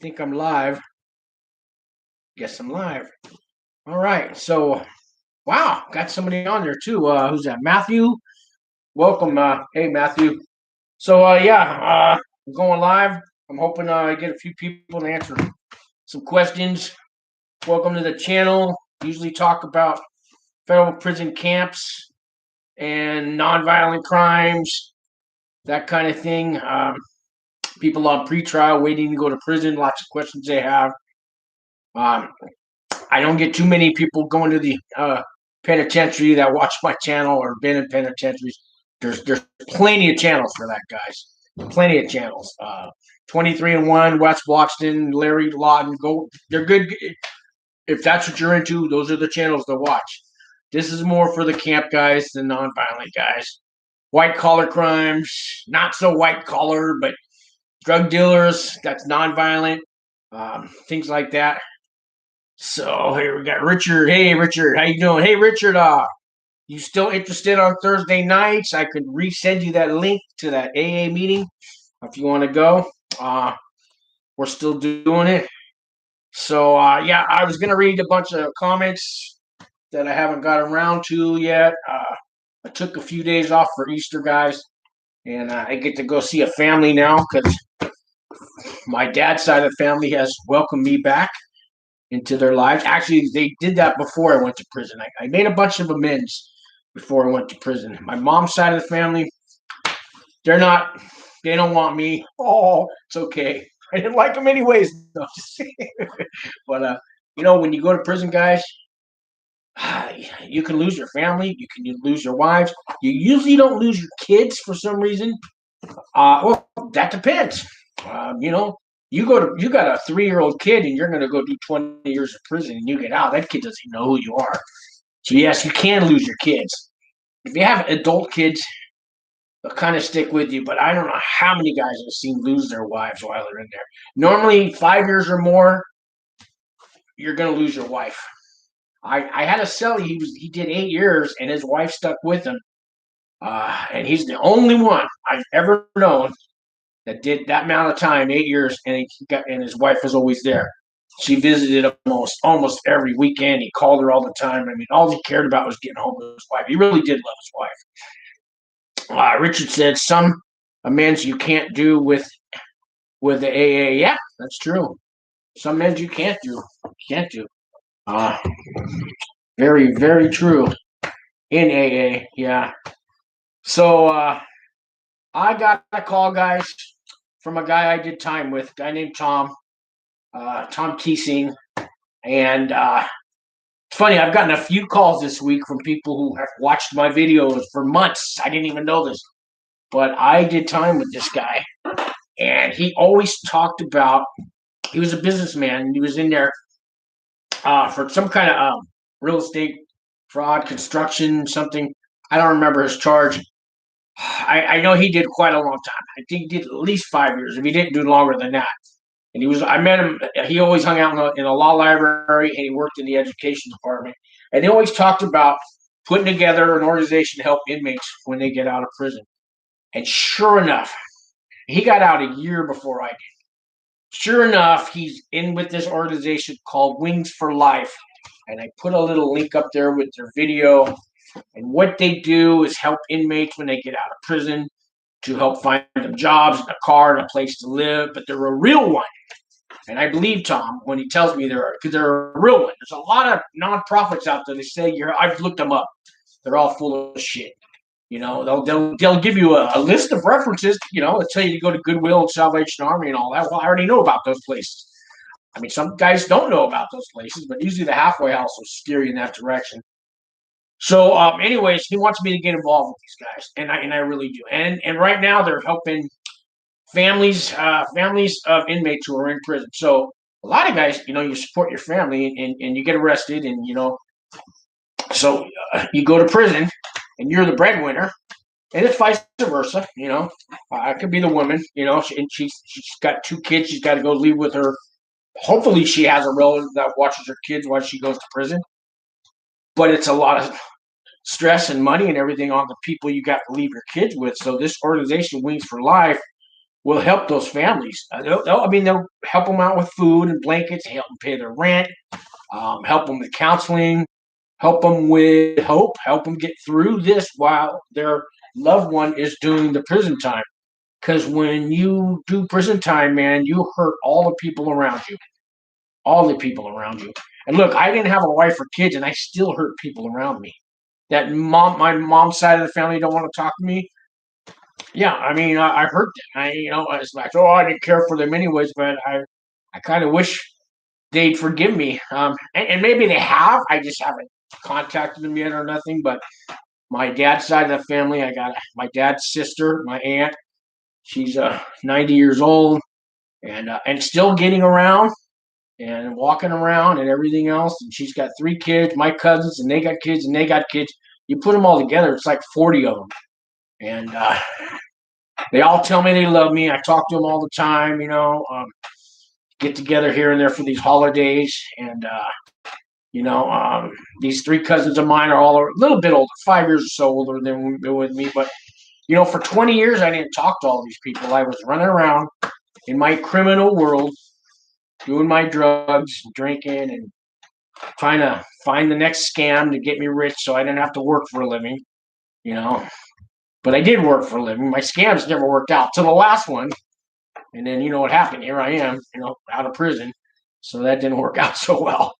think I'm live. Guess I'm live. All right. So, wow, got somebody on there too. Who's that? Matthew. Welcome. Hey, Matthew. So, I'm going live. I'm hoping I get a few people to answer some questions. Welcome to the channel. Usually talk about federal prison camps and nonviolent crimes, that kind of thing. People on pretrial waiting to go to prison. Lots of questions they have. I don't get too many people going to the penitentiary that watch my channel or been in penitentiaries. There's plenty of channels for that, guys. Plenty of channels. 23-1, West Bloxton, Larry Lawton. They're good. If that's what you're into, those are the channels to watch. This is more for the camp guys, the nonviolent guys. White collar crimes, not so white collar, but drug dealers, that's nonviolent. Things like that. So here we got Richard. Hey, Richard, how you doing? Hey, Richard, you still interested on Thursday nights? I could resend you that link to that AA meeting if you want to go. We're still doing it. So, I was going to read a bunch of comments that I haven't got around to yet. I took a few days off for Easter, guys, and I get to go see a family now because my dad's side of the family has welcomed me back into their lives. Actually, they did that before I went to prison. I made a bunch of amends before I went to prison. My mom's side of the family, they don't want me. Oh, it's okay. I didn't like them anyways. No, but when you go to prison, guys, you can lose your family. You can lose your wives. You usually don't lose your kids for some reason. Well, that depends. You got a 3-year-old kid and you're going to go do 20 years of prison and you get out. That kid doesn't even know who you are. So yes, you can lose your kids. If you have adult kids, they'll kind of stick with you. But I don't know how many guys I've seen lose their wives while they're in there. Normally, 5 years or more, you're going to lose your wife. I had a cellie. He did 8 years and his wife stuck with him. And he's the only one I've ever known that did that amount of time, 8 years, and his wife was always there. She visited him almost every weekend. He called her all the time. I mean, all he cared about was getting home with his wife. He really did love his wife. Richard said some amends you can't do with the AA. Yeah, that's true. Some amends you can't do. Very, very true. In AA, yeah. So I got a call, guys, from a guy I did time with, a guy named Tom Keesing. And it's funny, I've gotten a few calls this week from people who have watched my videos for months. I didn't even know this. But I did time with this guy. And he always talked about, he was a businessman, and he was in there for some kind of real estate fraud, construction, something. I don't remember his charge. I know he did quite a long time. I think he did at least 5 years, if he didn't do longer than that. And I met him, he always hung out in a law library, and he worked in the education department. And he always talked about putting together an organization to help inmates when they get out of prison. And sure enough, he got out a year before I did. Sure enough, he's in with this organization called Wings for Life. And I put a little link up there with their video. And what they do is help inmates when they get out of prison to help find them jobs, a car, and a place to live. But they're a real one. And I believe Tom when he tells me because they're a real one. There's a lot of nonprofits out there. They say I've looked them up. They're all full of shit. They'll give you a list of references. They'll tell you to go to Goodwill and Salvation Army and all that. Well, I already know about those places. I mean, some guys don't know about those places, but usually the halfway house will steer you in that direction. So, anyways, he wants me to get involved with these guys, and I really do. And right now they're helping families of inmates who are in prison. So a lot of guys, you support your family, and you get arrested, and so you go to prison, and you're the breadwinner, and it's vice versa. It could be the woman, and she's got 2 kids. She's got to go live with her. Hopefully, she has a relative that watches her kids while she goes to prison. But it's a lot of stress and money and everything on the people you got to leave your kids with. So this organization, Wings for Life, will help those families. They'll help them out with food and blankets, help them pay their rent, help them with counseling, help them with hope, help them get through this while their loved one is doing the prison time. Because when you do prison time, man, you hurt all the people around you. All the people around you. And look, I didn't have a wife or kids, and I still hurt people around me. My mom's side of the family don't want to talk to me. Yeah, I mean, I hurt them. It's like, oh, I didn't care for them anyways, but I kind of wish they'd forgive me. And maybe they have. I just haven't contacted them yet or nothing. But my dad's side of the family, I got my dad's sister, my aunt. She's 90 years old and still getting around and walking around and everything else. And she's got 3 kids, my cousins, and they got kids and they got kids. You put them all together, it's like 40 of them. And they all tell me they love me. I talk to them all the time, get together here and there for these holidays. And, these 3 cousins of mine are all a little bit older, 5 years or so older than with me. But, for 20 years, I didn't talk to all these people. I was running around in my criminal world, doing my drugs, drinking, and trying to find the next scam to get me rich so I didn't have to work for a living, But I did work for a living. My scams never worked out till the last one. And then you know what happened. Here I am, out of prison. So that didn't work out so well.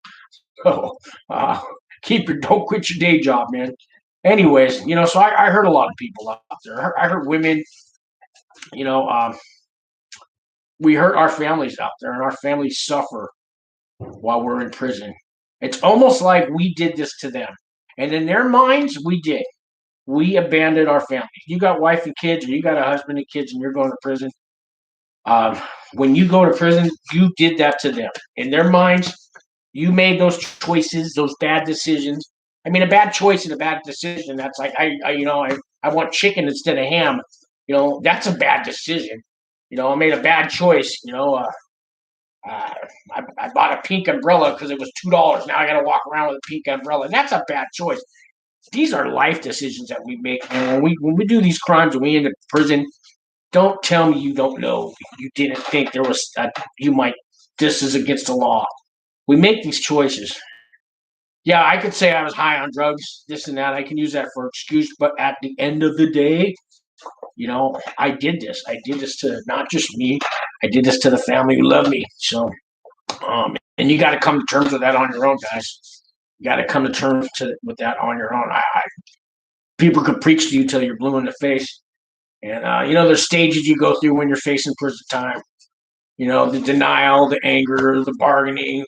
So don't quit your day job, man. Anyways, so I heard a lot of people out there. I heard women, we hurt our families out there, and our families suffer while we're in prison. It's almost like we did this to them. And in their minds, we did. We abandoned our family. You got wife and kids, or you got a husband and kids, and you're going to prison. When you go to prison, you did that to them. In their minds, you made those choices, those bad decisions. I mean, a bad choice and a bad decision. That's like I want chicken instead of ham. That's a bad decision. I made a bad choice. I bought a pink umbrella because it was $2. Now I got to walk around with a pink umbrella. That's a bad choice. These are life decisions that we make. And when we do these crimes and we end up in prison, don't tell me you don't know. You didn't think there was this is against the law. We make these choices. Yeah, I could say I was high on drugs, this and that. I can use that for excuse, but at the end of the day, I did this. I did this to not just me. I did this to the family who loved me. So, and you got to come to terms with that on your own, guys. You got to come to terms with that on your own. People could preach to you till you're blue in the face. And, there's stages you go through when you're facing prison time. The denial, the anger, the bargaining,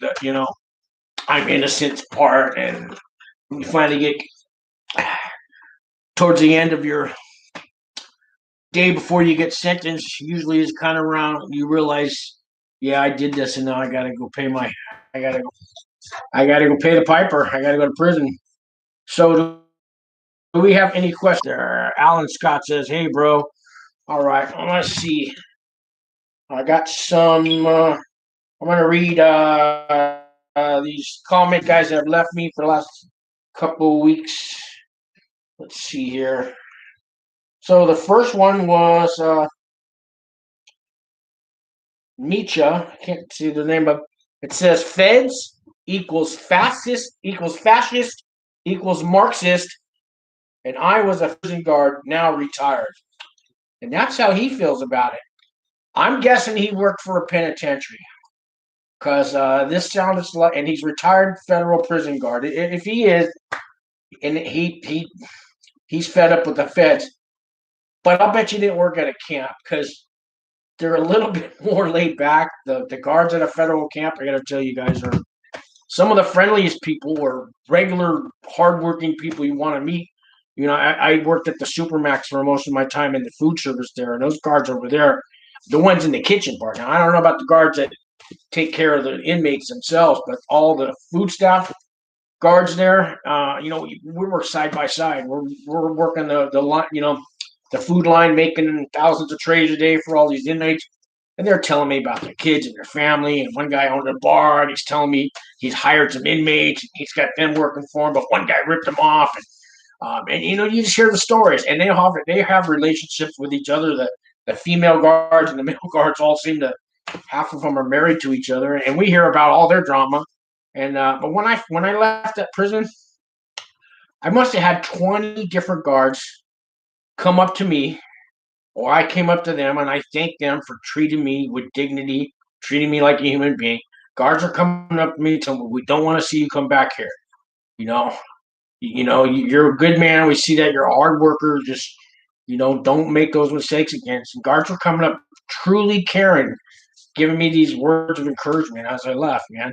I'm innocent part. And when you finally get towards the end of your day before you get sentenced, usually is kind of around, you realize, yeah, I did this, and now I got to go pay I got to go pay the piper. I got to go to prison. So do we have any questions there? Alan Scott says, hey, bro. All right, let's see. I got some. I'm going to read these comment guys that have left me for the last couple of weeks. Let's see here. So the first one was Micha. I can't see the name of it. Says feds equals fascist equals Marxist, and I was a prison guard, now retired. And that's how he feels about it. I'm guessing he worked for a penitentiary because this sounds like, and he's retired federal prison guard. If he is, and he's fed up with the feds, but I'll bet you didn't work at a camp because they're a little bit more laid back. The guards at a federal camp, I got to tell you guys, are some of the friendliest people or regular hardworking people you want to meet. I worked at the Supermax for most of my time in the food service there, and those guards over there, the ones in the kitchen part. Now, I don't know about the guards that take care of the inmates themselves, but all the food staff guards there, we work side by side. We're working the line, the food line, making thousands of trays a day for all these inmates. And they're telling me about their kids and their family. And one guy owned a bar, and he's telling me he's hired some inmates. And he's got them working for him, but one guy ripped him off. And you just hear the stories. And they have relationships with each other that the female guards and the male guards all seem to, half of them are married to each other, and we hear about all their drama. And but when I left that prison, I must have had 20 different guards come up to me, or I came up to them, and I thanked them for treating me with dignity, treating me like a human being. Guards are coming up to me telling me, we don't want to see you come back here. You're a good man. We see that you're a hard worker. Just, don't make those mistakes again. Some guards were coming up, truly caring, giving me these words of encouragement as I left, man.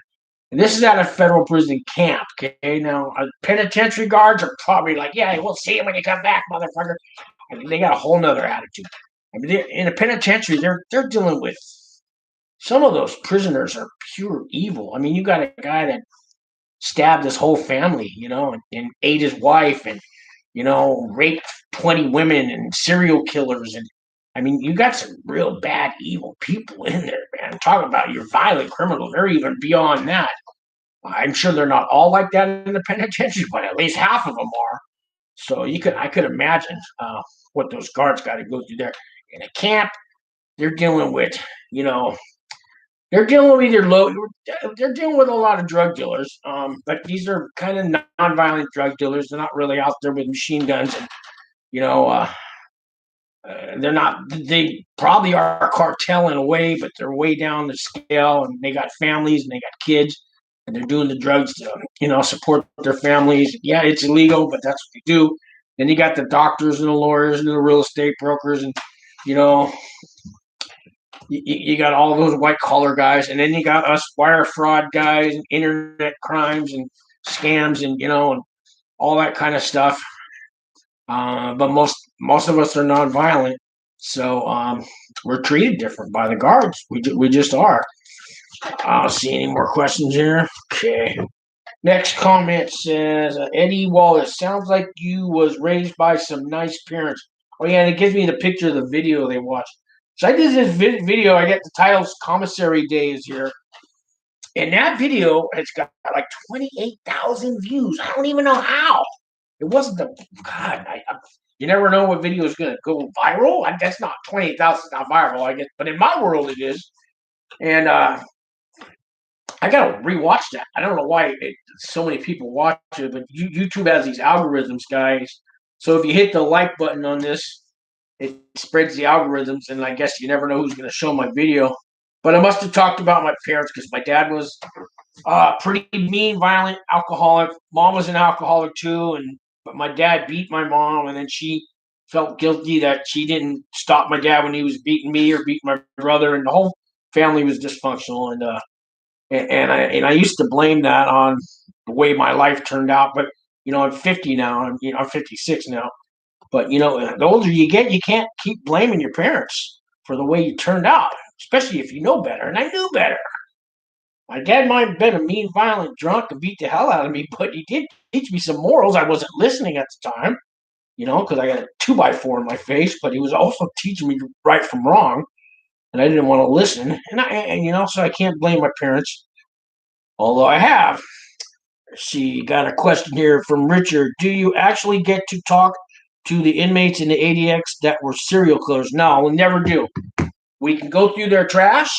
And this is at a federal prison camp. Okay, now penitentiary guards are probably like, yeah, we'll see you when you come back, motherfucker. I mean, they got a whole nother attitude. I mean, in a penitentiary, they're dealing with, some of those prisoners are pure evil. I mean, you got a guy that stabbed his whole family, and ate his wife, and raped 20 women, and serial killers, and I mean, you got some real bad, evil people in there, man. Talk about your violent criminals. They're even beyond that. I'm sure they're not all like that in the penitentiary, but at least half of them are. So I could imagine what those guards got to go through there. In a camp, they're dealing with, they're dealing with a lot of drug dealers. But these are kind of non-violent drug dealers. They're not really out there with machine guns, and they're not. They probably are cartel in a way, but they're way down the scale, and they got families and they got kids, and they're doing the drugs to support their families. Yeah, it's illegal, but that's what they do. Then you got the doctors and the lawyers and the real estate brokers, and you know you got all those white collar guys, and then you got us wire fraud guys and internet crimes and scams, and and all that kind of stuff. But most of us are nonviolent, so we're treated different by the guards. We just are. I don't see any more questions here. Okay. Next comment says, Eddie Wallace, sounds like you was raised by some nice parents. Oh yeah, and it gives me the picture of the video they watched. So I did this video. I get the titles Commissary Days here. And that video has got like 28,000 views. I don't even know how. It wasn't God. You never know what video is going to go viral. That's not 28,000. Not viral, I guess, but in my world it is. And I gotta rewatch that. I don't know why so many people watch it, but YouTube has these algorithms, guys. So if you hit the like button on this, it spreads the algorithms, and I guess you never know who's going to show my video. But I must have talked about my parents because my dad was pretty mean, violent, alcoholic. Mom was an alcoholic too, but my dad beat my mom, and then she felt guilty that she didn't stop my dad when he was beating me or beating my brother, and the whole family was dysfunctional. And I used to blame that on the way my life turned out. But I'm 50 now. I'm 56 now. But the older you get, you can't keep blaming your parents for the way you turned out, especially if you know better. And I knew better. My dad might have been a mean, violent drunk and beat the hell out of me, but he did teach me some morals. I wasn't listening at the time, because I got a 2x4 in my face. But he was also teaching me right from wrong, and I didn't want to listen. And so I can't blame my parents. Although I have. She got a question here from Richard. Do you actually get to talk to the inmates in the ADX that were serial killers? No, we never do. We can go through their trash.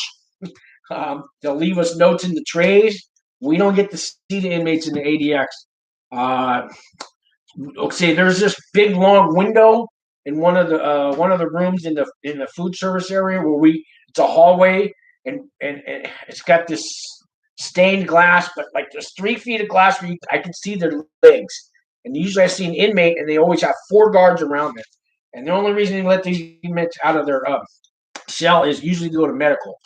They'll leave us notes in the trays. We don't get to see the inmates in the ADX. Okay, there's this big long window in one of the rooms in the food service area where it's a hallway, and it's got this stained glass, but like there's 3 feet of glass where I can see their legs. And usually I see an inmate, and they always have 4 guards around them. And the only reason they let these inmates out of their cell is usually to go to medical.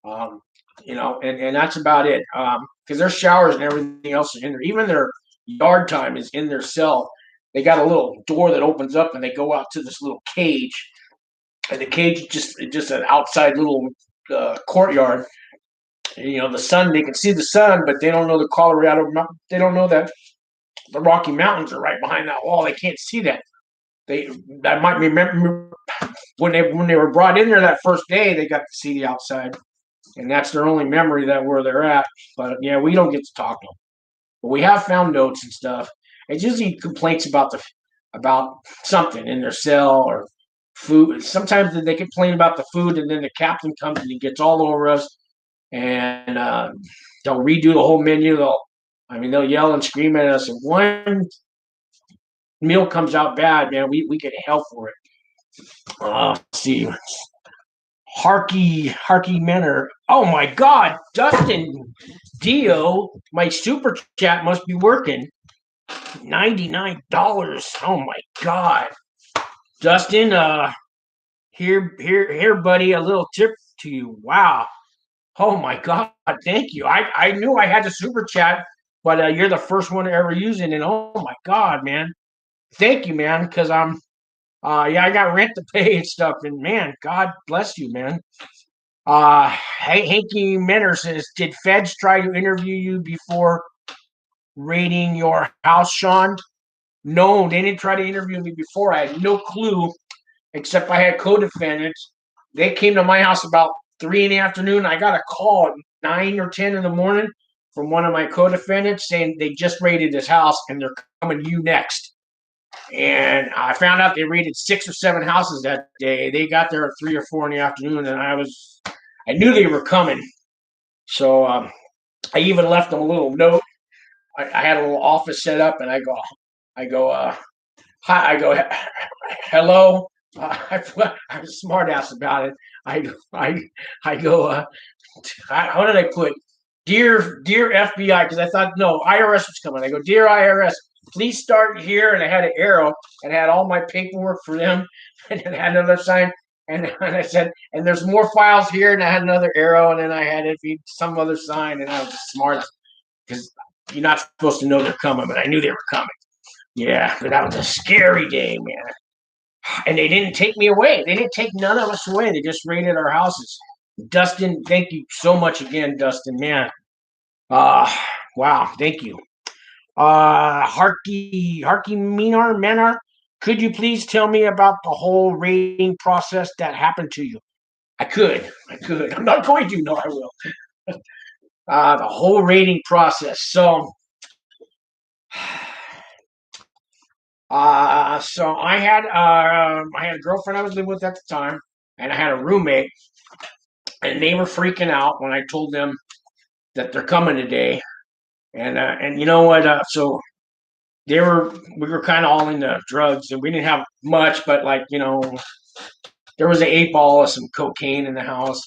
And that's about it. Because their showers and everything else is in there. Even their yard time is in their cell. They got a little door that opens up, and they go out to this little cage. And the cage is just an outside little courtyard. The sun, they can see the sun, but they don't know the Colorado Mountain. They don't know that the Rocky Mountains are right behind that wall. They can't see that. I might remember when they were brought in there that first day, they got to see the outside, and that's their only memory that where they're at. But yeah, we don't get to talk to them. But we have found notes and stuff. It's usually complaints about something in their cell, or food. Sometimes they complain about the food, and then the captain comes and he gets all over us, and they'll redo the whole menu. They'll yell and scream at us. If one meal comes out bad, man, we get hell for it. Let's see. Harky Menor. Oh my God, Dustin Dio, my super chat must be working. $99. Oh my God, Dustin. Here, buddy. A little tip to you. Wow. Oh my God, thank you. I knew I had the super chat, but you're the first one to ever use it, and oh my God, man, thank you, man. Because I got rent to pay and stuff, and man, God bless you, man. Hanky Menor says, did feds try to interview you before raiding your house, Sean? No, they didn't try to interview me before. I had no clue, except I had co-defendants. They came to my house about 3 in the afternoon. I got a call at 9 or 10 in the morning from one of my co-defendants saying they just raided this house and they're coming to you next. And I found out they raided 6 or 7 houses that day. They got there at 3 or 4 in the afternoon, and I knew they were coming. So I even left them a little note. I had a little office set up, and I go, hi, I go, hello. I'm a smart ass about it. I go, how did I put? Dear FBI, because I thought, no, IRS was coming. I go, dear IRS, please start here. And I had an arrow and had all my paperwork for them. And then I had another sign. And I said, and there's more files here. And I had another arrow. And then I had some other sign. And I was smart because you're not supposed to know they're coming, but I knew they were coming. Yeah, but that was a scary day, man. And they didn't take me away. They didn't take none of us away. They just raided our houses. Dustin, thank you so much again, Dustin, man. Wow, thank you. Harky Menor, could you please tell me about the whole raiding process that happened to you? I could. I'm not going to. No, I will. The whole raiding process. So I had a girlfriend I was living with at the time, and I had a roommate, and they were freaking out when I told them that they're coming today. And you know what? So we were kind of all into drugs, and we didn't have much, but there was an 8 ball of some cocaine in the house.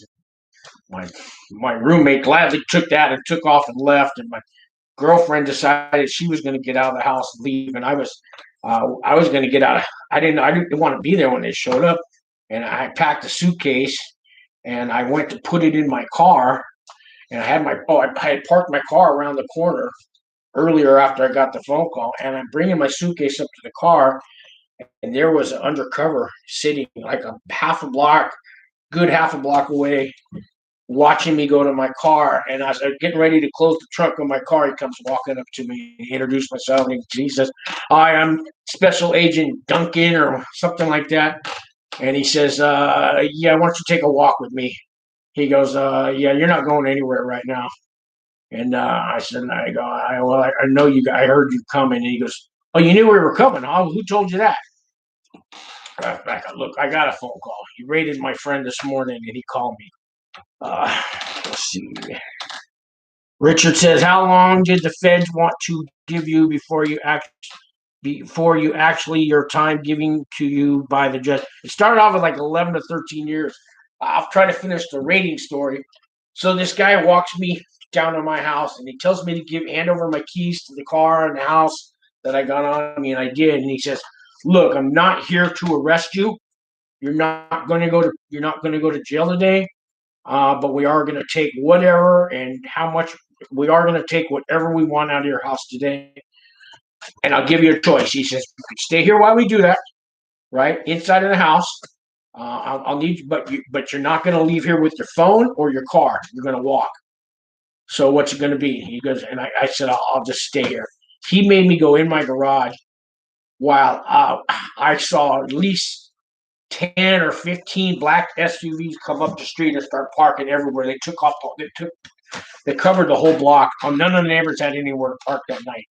My roommate gladly took that and took off and left, and my girlfriend decided she was going to get out of the house and leave, and I was going to get out. I didn't want to be there when they showed up, and I packed a suitcase and I went to put it in my car, and I had parked my car around the corner earlier after I got the phone call, and I'm bringing my suitcase up to the car, and there was an undercover sitting like good half a block away, watching me go to my car. And as I was getting ready to close the trunk of my car, he comes walking up to me. He introduced himself, and he says, "Hi, I'm Special Agent Duncan," or something like that. And he says, "Yeah, why don't you take a walk with me?" He goes, "Yeah, you're not going anywhere right now." And I said, I know you. I heard you coming. And he goes, "Oh, you knew we were coming? Oh, who told you that?" Look, I got a phone call. He raided my friend this morning, and he called me. Let's see. Richard says, "How long did the feds want to give you before you actually your time giving to you by the judge?" It started off with like 11 to 13 years. I'll try to finish the raiding story. So this guy walks me down to my house, and he tells me to hand over my keys to the car and the house that I got on me, and I did. And he says, "Look, I'm not here to arrest you. You're not going to go to jail today. But we are going to take whatever and how much. We are going to take whatever we want out of your house today, and I'll give you a choice." He says, "You can stay here while we do that, right inside of the house. I'll need you, but you're not going to leave here with your phone or your car. You're going to walk. So what's it going to be?" He goes, and I said, I'll just stay here." He made me go in my garage while I saw at least 10 or 15 black SUVs come up the street and start parking everywhere. They took off. They covered the whole block. None of the neighbors had anywhere to park that night.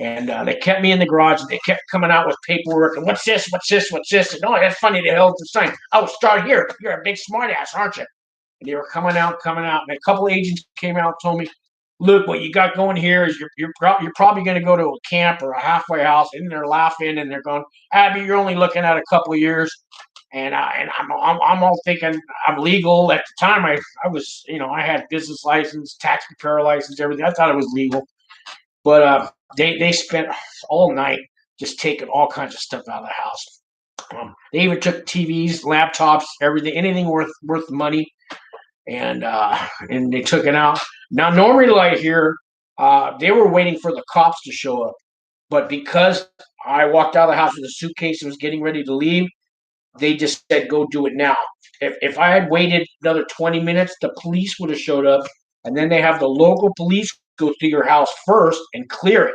And they kept me in the garage, and they kept coming out with paperwork. And what's this? What's this? What's this? And oh, that's funny. They held the sign. Oh, start here. You're a big smartass, aren't you? And they were coming out. And a couple of agents came out and told me, "Look, what you got going here is you're probably going to go to a camp or a halfway house." And they're laughing and they're going, "Abby, you're only looking at a couple of years." And I'm all thinking I'm legal. At the time, I was, I had business license, tax preparer license, everything. I thought it was legal. But they spent all night just taking all kinds of stuff out of the house. They even took TVs, laptops, everything, anything worth money, and they took it out. Now, normally, like here, they were waiting for the cops to show up, but because I walked out of the house with a suitcase and was getting ready to leave, they just said, "Go do it now." If I had waited another 20 minutes, the police would have showed up, and then they have the local police go to your house first and clear it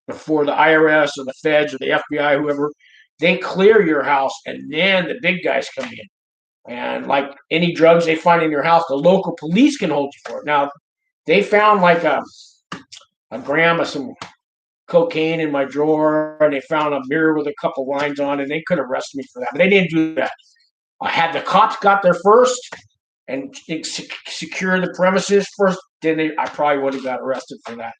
before the IRS or the feds or the FBI, whoever. They clear your house, and then the big guys come in. And like any drugs they find in your house, the local police can hold you for it. Now, they found like a gram of some cocaine in my drawer, and they found a mirror with a couple lines on it, and they could arrest me for that. But they didn't do that. I had the cops got there first and secure the premises first, then I probably would have got arrested for that.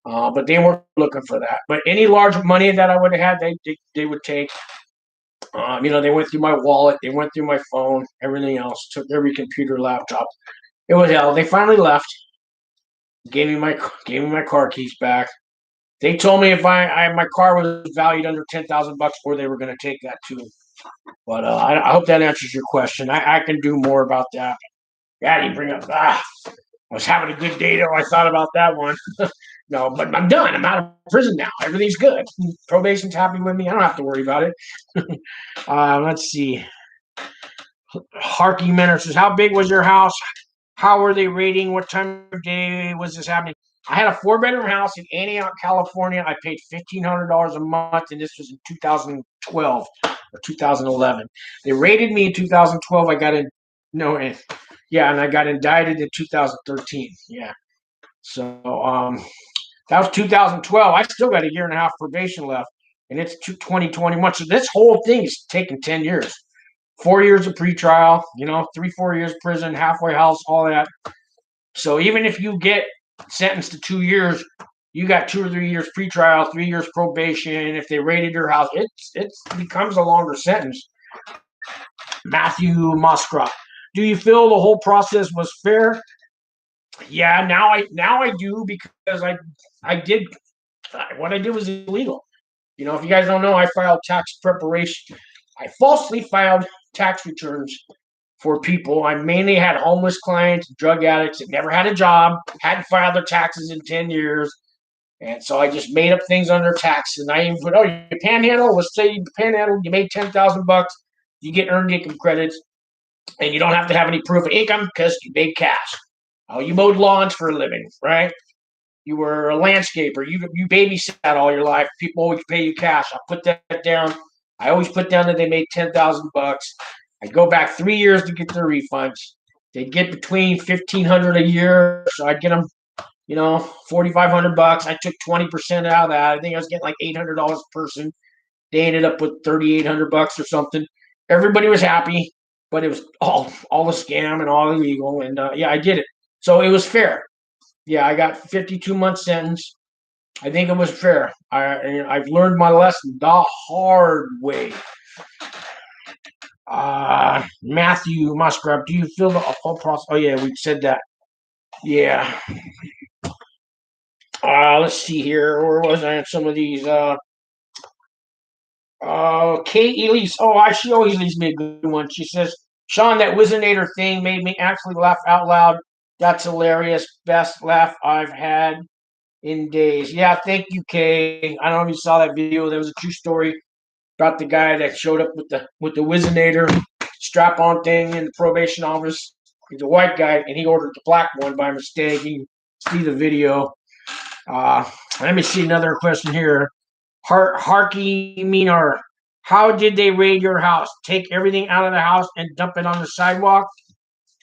But they weren't looking for that. But any large money that I would have had, they would take. They went through my wallet, they went through my phone, everything else, took every computer, laptop. It was hell. They finally left. Gave me my car keys back. They told me if my car was valued under $10,000, or they were going to take that too. But I hope that answers your question. I can do more about that. Yeah, you bring up. I was having a good day though. I thought about that one. No, but I'm done. I'm out of prison now. Everything's good. Probation's happy with me. I don't have to worry about it. Let's see. Harky Menor says, "How big was your house? How were they rating? What time of day was this happening?" I had a 4-bedroom house in Antioch, California. I paid $1,500 a month, and this was in 2012 or 2011. They rated me in 2012. I got and I got indicted in 2013. Yeah, so that was 2012. I still got a year and a half probation left, and it's 2021. So this whole thing is taking 10 years. 4 years of pretrial, 3-4 years prison, halfway house, all that. So even if you get sentenced to 2 years, you got 2 or 3 years pretrial, 3 years probation. If they raided your house, it becomes a longer sentence. Matthew Moskroff, "Do you feel the whole process was fair?" Yeah, now I do, because I did what I did was illegal. If you guys don't know, I filed tax preparation. I falsely filed tax returns for people. I mainly had homeless clients, drug addicts that never had a job, hadn't filed their taxes in 10 years. And so I just made up things on their taxes. And I even put, you panhandle, let's say you panhandle, you made $10,000, you get earned income credits, and you don't have to have any proof of income because you made cash. Oh, you mowed lawns for a living, right? You were a landscaper. You babysat all your life. People always pay you cash. I put that down. I always put down that they made $10,000. I go back 3 years to get their refunds. They'd get between $1,500 a year, so I'd get them, $4,500. I took 20% out of that. I think I was getting like $800 a person. They ended up with $3,800 or something. Everybody was happy, but it was all a scam and all illegal. And I did it. So it was fair. Yeah, I got 52-month sentence. I think it was fair. I've learned my lesson the hard way. Matthew Musgrave, "Do you feel the whole process?" Oh yeah, we said that. Yeah. Let's see here. Where was I on some of these? Kate Elise. She always leaves me a good one. She says, "Sean, that Wizinator thing made me actually laugh out loud. That's hilarious. Best laugh I've had in days." Yeah, thank you, Kay. I don't know if you saw that video. There was a true story about the guy that showed up with the Wizinator strap-on thing in the probation office. He's a white guy, and he ordered the black one by mistake. You can see the video. Let me see another question here. Harky Menor, "How did they raid your house? Take everything out of the house and dump it on the sidewalk?"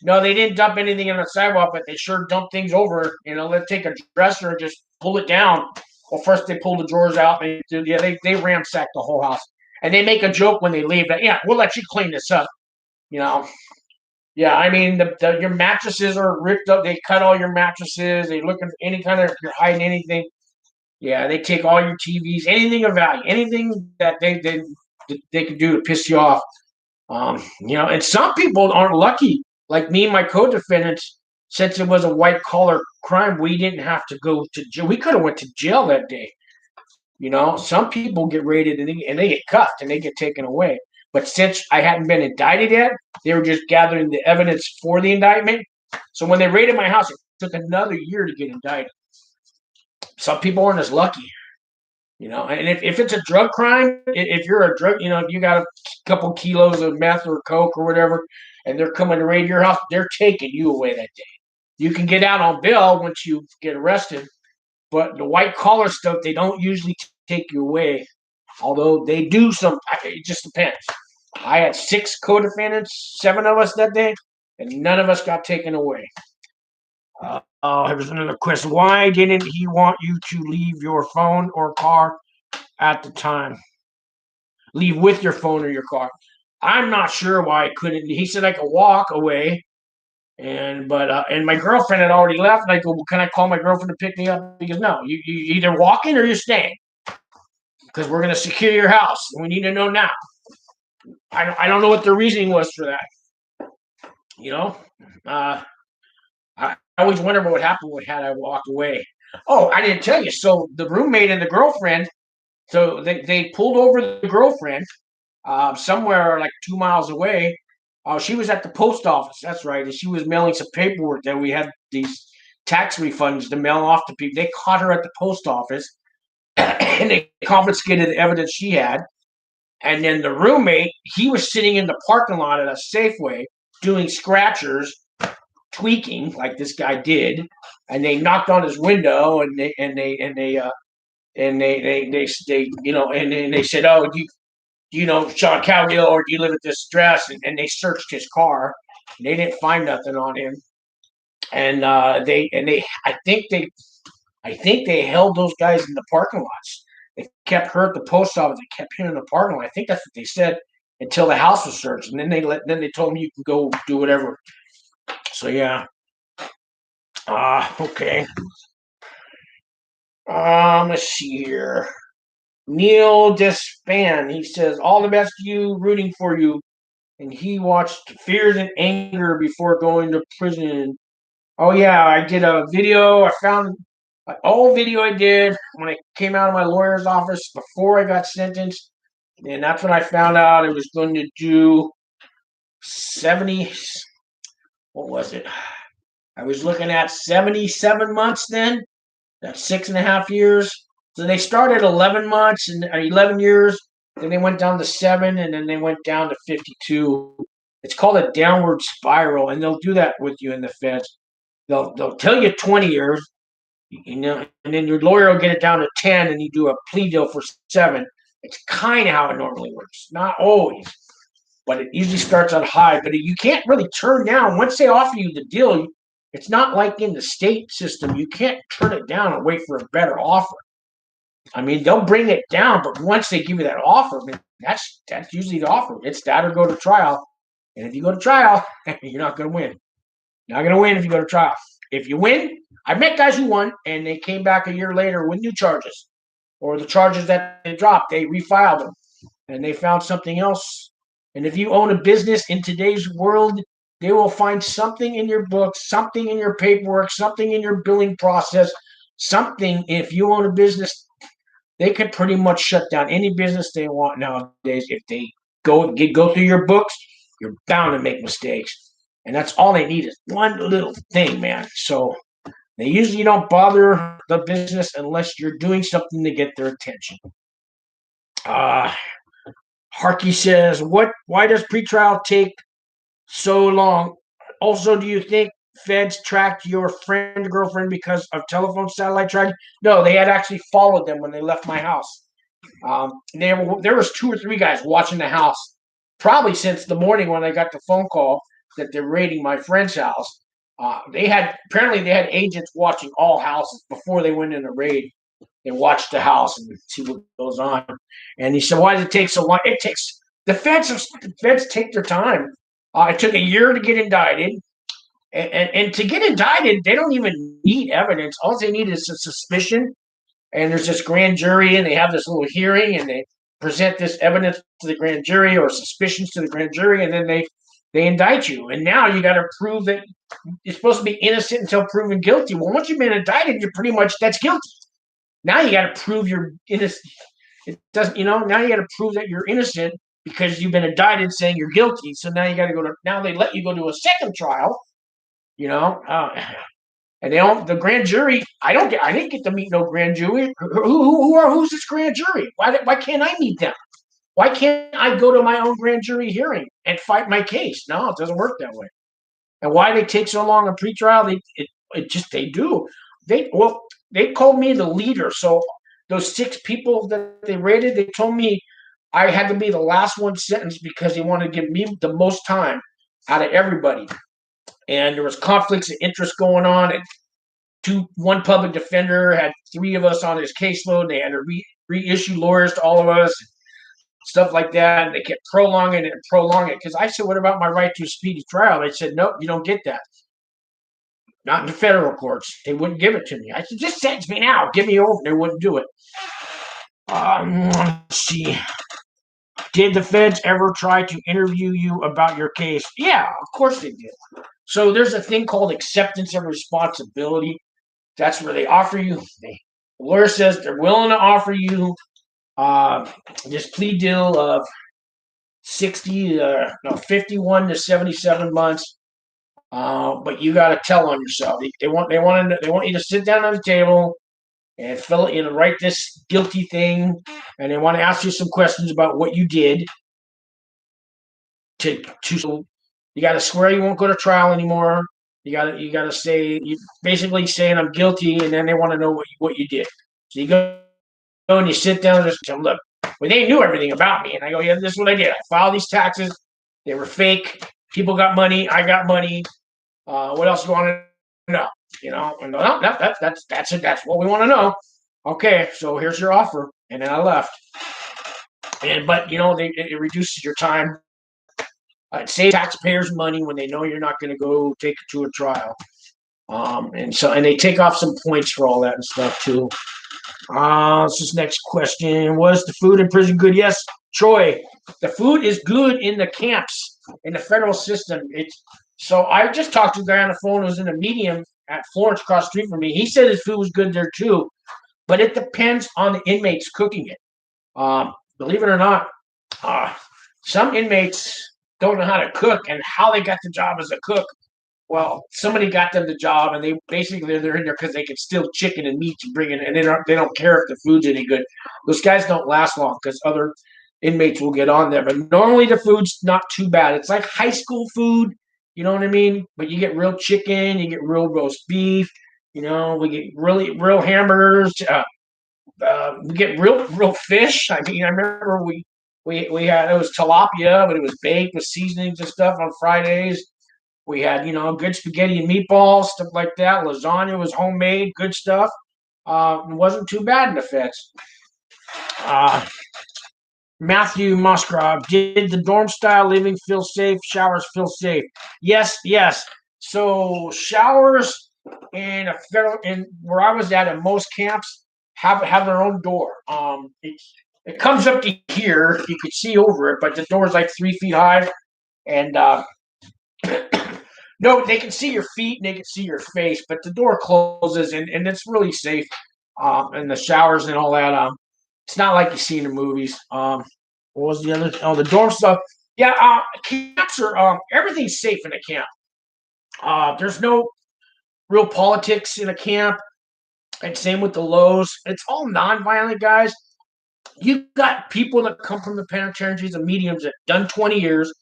No, they didn't dump anything on the sidewalk, but they sure dumped things over. Let's take a dresser and just pull it down. Well, first they pull the drawers out. They ransack the whole house, and they make a joke when they leave that we'll let you clean this up. Yeah, I mean your mattresses are ripped up. They cut all your mattresses. They look at any kind of if you're hiding anything. Yeah, they take all your TVs, anything of value, anything that they could do to piss you off. And some people aren't lucky. Like me and my co-defendants, since it was a white collar crime, we didn't have to go to jail. We could have went to jail that day. Some people get raided and they get cuffed and they get taken away. But since I hadn't been indicted yet, they were just gathering the evidence for the indictment. So when they raided my house, it took another year to get indicted. Some people aren't as lucky. And if it's a drug crime, if you're a drug, if you got a couple kilos of meth or coke or whatever, and they're coming to raid your house, they're taking you away that day. You can get out on bail once you get arrested, but the white collar stuff, they don't usually take you away, although they do some. It just depends. I had 6 co-defendants, 7 of us that day, and none of us got taken away. Here's another question. Why didn't he want you to leave your phone or car at the time? Leave with your phone or your car. I'm not sure why I couldn't. He said I could walk away, and my girlfriend had already left. And I go, well, can I call my girlfriend to pick me up? He goes, no, you either walking or you're staying, because we're going to secure your house. We need to know now. I don't know what the reasoning was for that. I always wonder what would happen had I walked away. Oh, I didn't tell you. So the roommate and the girlfriend, so they pulled over the girlfriend somewhere like 2 miles away. She was at the post office. That's right. And she was mailing some paperwork that we had these tax refunds to mail off to people. They caught her at the post office and they confiscated the evidence she had. And then the roommate, he was sitting in the parking lot at a Safeway doing scratchers, tweaking like this guy did, and they knocked on his window and they said, oh, do you know Sean Cowgill, or do you live at this address? And they searched his car. They didn't find nothing on him, and I think they held those guys in the parking lots. They kept her at the post office. They kept him in the parking lot. I think that's what they said until the house was searched, and then they told him you can go do whatever. So yeah. Okay. Let's see here. Neil Despan, he says, all the best to you, rooting for you. And he watched Fears and Anger before going to prison. Oh yeah, I did a video. I found an old video I did when I came out of my lawyer's office before I got sentenced. And that's when I found out I was going to do 70. What was it? I was looking at 77 months then. That's 6.5 years. So they started 11 months and 11 years. Then they went down to 7, and then they went down to 52. It's called a downward spiral, and they'll do that with you in the feds. They'll tell you 20 years, and then your lawyer will get it down to 10, and you do a plea deal for 7. It's kind of how it normally works. Not always, but it usually starts out high. But you can't really turn down once they offer you the deal. It's not like in the state system. You can't turn it down and wait for a better offer. I mean, they'll bring it down, but once they give you that offer, that's usually the offer. It's that or go to trial. And if you go to trial, you're not going to win. You're not going to win if you go to trial. If you win, I've met guys who won, and they came back a year later with new charges. Or the charges that they dropped, they refiled them, and they found something else. And if you own a business in today's world, they will find something in your books, something in your paperwork, something in your billing process, something. If you own a business, they can pretty much shut down any business they want nowadays. If they go through your books, you're bound to make mistakes. And that's all they need is one little thing, man. So they usually don't bother the business unless you're doing something to get their attention. Harkey says, why does pretrial take so long? Also, do you think feds tracked your friend or girlfriend because of telephone satellite tracking? No, they had actually followed them when they left my house. There was 2 or 3 guys watching the house, probably since the morning when I got the phone call that they're raiding my friend's house. Apparently they had agents watching all houses before they went in a raid. and watch the house and see what goes on. And he said, "Why does it take so long?" It takes the feds take their time. It took a year to get indicted. And to get indicted, they don't even need evidence. All they need is a suspicion. And there's this grand jury, and they have this little hearing, and they present this evidence to the grand jury or suspicions to the grand jury, and then they indict you. And now you got to prove that you're supposed to be innocent until proven guilty. Well, once you've been indicted, you're pretty much that's guilty. Now you got to prove you're innocent. It doesn't, now you got to prove that you're innocent because you've been indicted saying you're guilty. So now you got to now they let you go to a second trial, and they don't. The grand jury. I didn't get to meet no grand jury. Who's this grand jury? Why can't I meet them? Why can't I go to my own grand jury hearing and fight my case? No, it doesn't work that way. And why they take so long on pretrial? They do. They called me the leader. So those 6 people that they rated, they told me I had to be the last one sentenced because they wanted to give me the most time out of everybody. And there was conflicts of interest going on. And one public defender had 3 of us on his caseload. They had to reissue lawyers to all of us, stuff like that. And they kept prolonging it. Because I said, "What about my right to a speedy trial?" They said, "Nope, you don't get that. Not in the federal courts. They wouldn't give it to me." I said, "Just sentence me now. Give me over." They wouldn't do it. Let's see. Did the feds ever try to interview you about your case? Yeah, of course they did. So there's a thing called acceptance of responsibility. That's where they offer you. The lawyer says they're willing to offer you this plea deal of 51 to 77 months. But you got to tell on yourself. They want you to sit down on the table and write this guilty thing, and they want to ask you some questions about what you did. So you got to swear you won't go to trial anymore. You got to say, you basically saying I'm guilty, and then they want to know what you did. So you go and you sit down and just tell them, "Look, well, they knew everything about me," and I go, "Yeah, this is what I did. I filed these taxes. They were fake. People got money. I got money. What else do you want to know?" And no, that's it. That's what we want to know. Okay, so here's your offer, and then I left. But it reduces your time. It saves taxpayers money when they know you're not going to go take it to a trial. And they take off some points for all that and stuff too. This is next question. Was the food in prison good? Yes, Troy. The food is good in the camps in the federal system. So I just talked to a guy on the phone who was in a medium at Florence across the street from me. He said his food was good there too, but it depends on the inmates cooking it. Believe it or not, some inmates don't know how to cook, and how they got the job as a cook. Well, somebody got them the job, and they're in there because they can steal chicken and meat to bring in, and they don't care if the food's any good. Those guys don't last long because other inmates will get on there. But normally the food's not too bad. It's like high school food, you know what I mean? But you get real chicken, you get real roast beef, we get real hamburgers. We get real fish. I mean, I remember we had, it was tilapia, but it was baked with seasonings and stuff on Fridays. We had, good spaghetti and meatballs, stuff like that. Lasagna was homemade, good stuff. It wasn't too bad in the feds. Matthew Musgrove, did the dorm style living feel safe? Showers feel safe? Yes. So showers in where I was at in most camps have their own door. It comes up to here. You could see over it, but the door is like 3 feet high, and no, they can see your feet and they can see your face, but the door closes, and it's really safe. And the showers and all that. It's not like you see in the movies. What was the other? Oh, the dorm stuff. Yeah, camps are everything's safe in a camp. There's no real politics in a camp, and same with the lows. It's all nonviolent guys. You got people that come from the penitentiaries and mediums that done 20 years,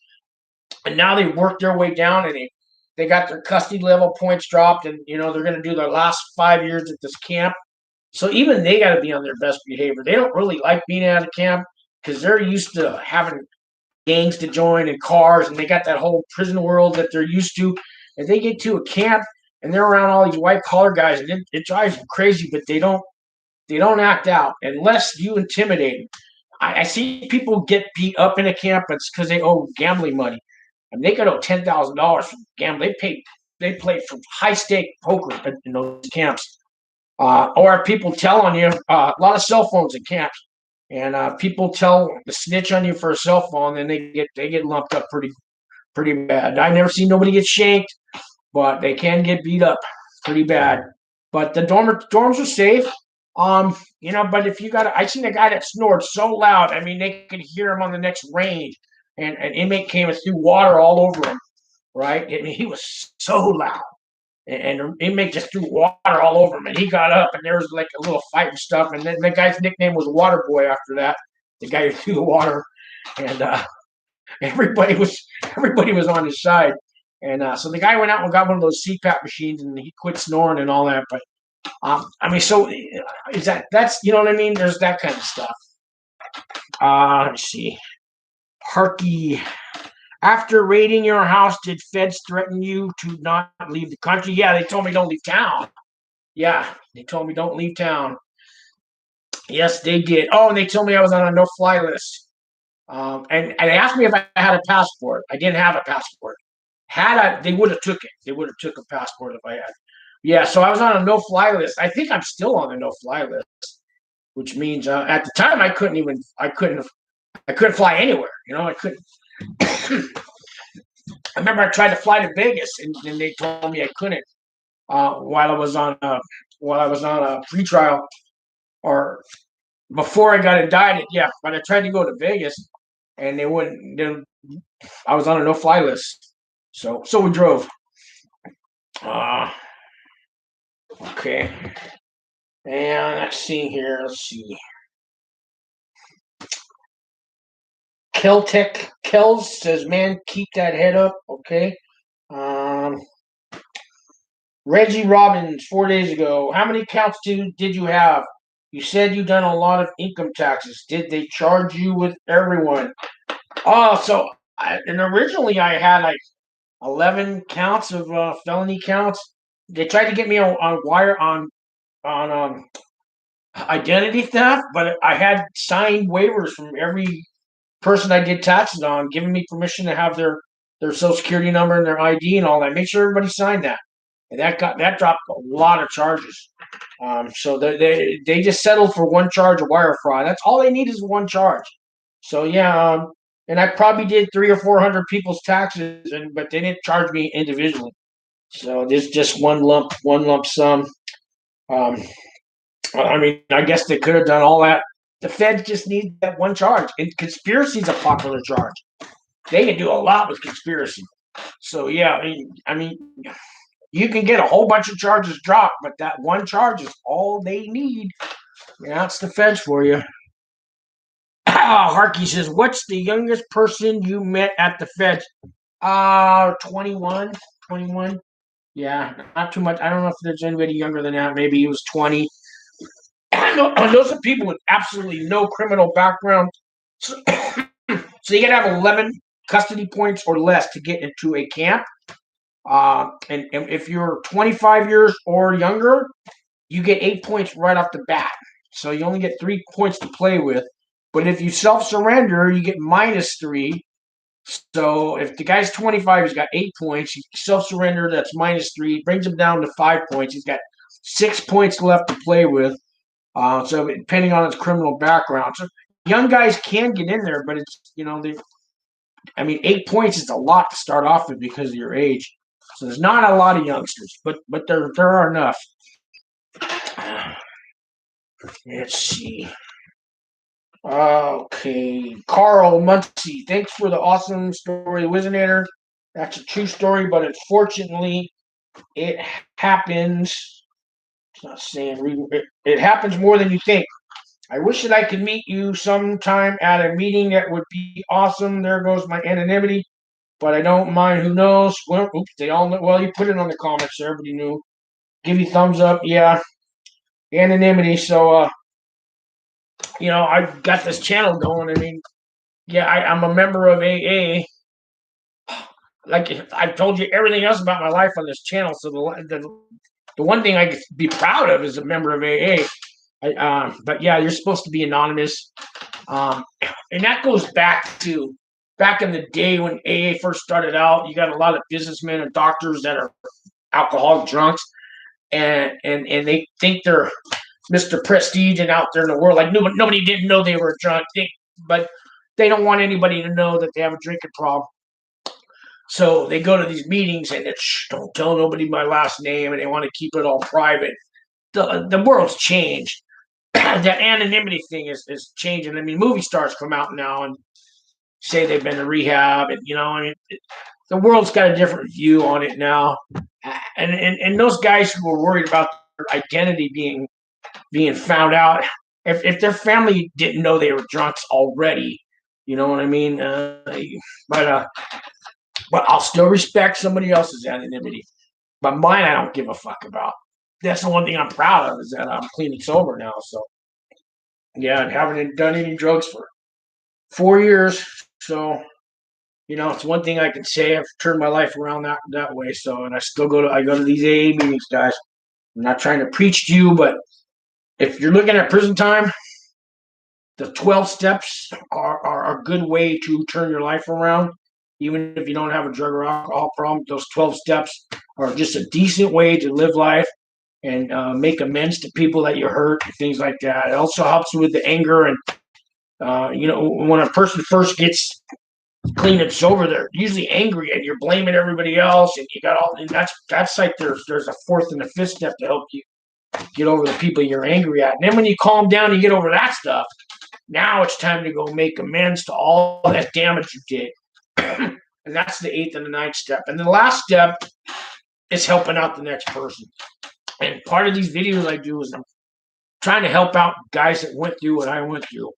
and now they work their way down, and they got their custody level points dropped, and they're going to do their last 5 years at this camp. So even they got to be on their best behavior. They don't really like being out of camp because they're used to having gangs to join and cars, and they got that whole prison world that they're used to. And they get to a camp and they're around all these white collar guys, and it drives them crazy. But they don't They don't act out unless you intimidate them. I see people get beat up in a camp. It's because they owe gambling money, and they could owe $10,000 from gambling. They play for high stake poker in those camps. Or people tell on you. A lot of cell phones in camps, and people tell the snitch on you for a cell phone, and they get lumped up pretty bad. I never seen nobody get shanked, but they can get beat up pretty bad. But the dorms are safe. But if you I seen a guy that snored so loud, I mean, they could hear him on the next range, and an inmate came and threw water all over him, right? I mean, he was so loud, and the inmate just threw water all over him, and he got up, and there was like a little fight and stuff, and then the guy's nickname was Water Boy after that, the guy who threw the water, and everybody was on his side. And so the guy went out and got one of those CPAP machines, and he quit snoring and all that. But I mean, so that's what I mean? There's that kind of stuff. Let's see. Harky. After raiding your house, did feds threaten you to not leave the country? Yeah, they told me don't leave town. Yeah, they told me don't leave town. Yes, they did. Oh, and they told me I was on a no-fly list. And they asked me if I had a passport. I didn't have a passport. They would have took it. They would have took a passport if I had. Yeah, so I was on a no-fly list. I think I'm still on the no-fly list, which means at the time I couldn't fly anywhere. I couldn't. I remember I tried to fly to Vegas, and they told me I couldn't while I was on a pretrial, or before I got indicted. Yeah, but I tried to go to Vegas, and they wouldn't. I was on a no-fly list, so we drove. Okay, and let's see here. Let's see. Kells says, "Man, keep that head up." Okay. Reggie Robbins, 4 days ago. How many counts did you have? You said you done a lot of income taxes. Did they charge you with everyone? Oh, and originally I had like 11 counts of felony counts. They tried to get me on wire on identity theft, but I had signed waivers from every person I did taxes on, giving me permission to have their social security number and their ID and all that. Make sure everybody signed that, and that dropped a lot of charges. So they just settled for one charge of wire fraud. That's all they need is one charge. So yeah, and I probably did 300 or 400 people's taxes, but they didn't charge me individually. So there's just one lump sum. I mean, I guess they could have done all that. The Fed just needs that one charge. And conspiracy is a popular charge. They can do a lot with conspiracy. So yeah, I mean, you can get a whole bunch of charges dropped, but that one charge is all they need. Yeah, that's the Feds for you. Harky says, "What's the youngest person you met at the Feds?" 21. Yeah, not too much. I don't know if there's anybody younger than that. Maybe he was 20. Those are people with absolutely no criminal background. So you got to have 11 custody points or less to get into a camp. And if you're 25 years or younger, you get 8 points right off the bat. So you only get 3 points to play with. But if you self-surrender, you get -3. So if the guy's 25, he's got 8 points. He self-surrender, that's -3. Brings him down to 5 points. He's got 6 points left to play with. So depending on his criminal background. So young guys can get in there, but it's, 8 points is a lot to start off with because of your age. So there's not a lot of youngsters, but there are enough. Let's see. Okay, Carl Muncie, thanks for the awesome story, Wizinator. That's a true story, but unfortunately, it happens. It's not saying it happens more than you think. I wish that I could meet you sometime at a meeting. That would be awesome. There goes my anonymity, but I don't mind. Who knows? Well, oops, they all know. Well, you put it on the comments. So everybody knew. Give you thumbs up. Yeah, anonymity. So, I've got this channel going. I mean, yeah, I'm a member of AA. Like I've told you everything else about my life on this channel. So the one thing I could be proud of is a member of AA. But yeah, you're supposed to be anonymous. And that goes back in the day when AA first started out. You got a lot of businessmen and doctors that are alcoholic drunks, and they think they're Mr. Prestige and out there in the world. Like nobody didn't know they were drunk, but they don't want anybody to know that they have a drinking problem. So they go to these meetings and it's don't tell nobody my last name, and they want to keep it all private. The world's changed. That anonymity thing is changing. I mean, movie stars come out now and say they've been to rehab, and I mean, the world's got a different view on it now. And those guys who were worried about their identity being found out, if their family didn't know they were drunks already, you know what I mean? But I'll still respect somebody else's anonymity. But mine, I don't give a fuck about. That's the one thing I'm proud of, is that I'm clean and sober now. So yeah, I haven't done any drugs for 4 years. So it's one thing I can say. I've turned my life around that way. So, and I go to these AA meetings, guys. I'm not trying to preach to you, but if you're looking at prison time, the 12 steps are a good way to turn your life around. Even if you don't have a drug or alcohol problem, those 12 steps are just a decent way to live life and make amends to people that you hurt and things like that. It also helps with the anger. And when a person first gets clean and sober, they're usually angry and you're blaming everybody else, and you got all, and that's like there's a fourth and a fifth step to help you get over the people you're angry at. And then when you calm down and you get over that stuff, now it's time to go make amends to all that damage you did. And that's the 8th and the 9th step. And the last step is helping out the next person. And part of these videos I do is I'm trying to help out guys that went through what I went through.